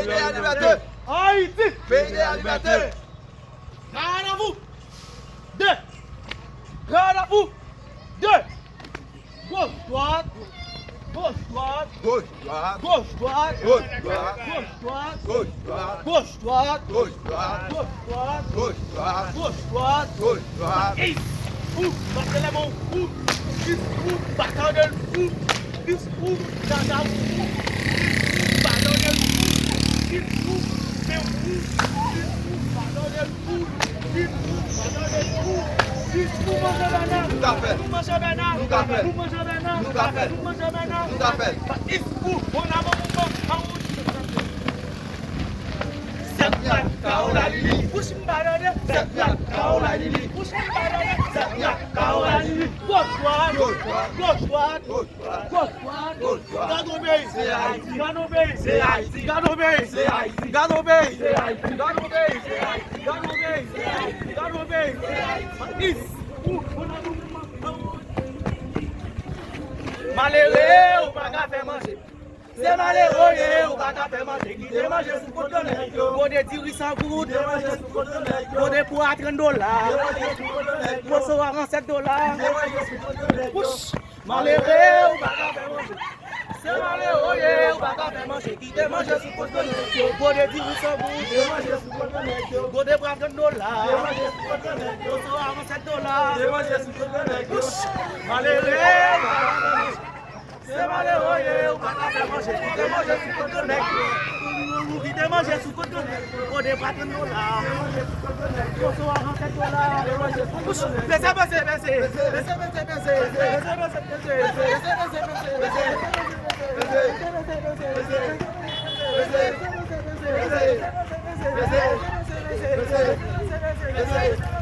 Pays des animateurs. Haïti. Pays des animateurs. Garde à vous. Deux. Garde à vous. Deux. Gauche, droite. Gauche, droite. Gauche, droite. Gauche, droite. Gauche, droite. Gauche, droite. Gauche, droite. Gauche, droite. Gauche, droite. Gauche, droite. Gauche, droite. Gauche, droite. Gauche, droite. Is. Battez les mains. Is. Battez le. Is. Dada. Battez le. Is. Tout à fait. Tout à fait. Tout à fait. Tout à fait. Malheureux, ou pas qu'à faire manger. C'est malheureux, ou pas qu'à faire manger. Qui te mange sous côte de nègre. Pour des tiris sans goutte. Pour des poids à 30 dollars. Pour sauver à 7 dollars. Malheureux, ou pas qu'à faire manger. C'est malheureux, ou pas qu'à faire manger. Qui te mange sous côte de nègre. Pour des tiris sans goutte. Pour des poids à 30 dollars. Pour sauver à 7 dollars. Malheureux, c'est malheureux, ou pas qu'à faire manger. Qui te mange sous côte de nègre. Qui te mange sous côte de nègre. Pour des poids à 30 dollars. Pour sauver à 7 dollars. Laissez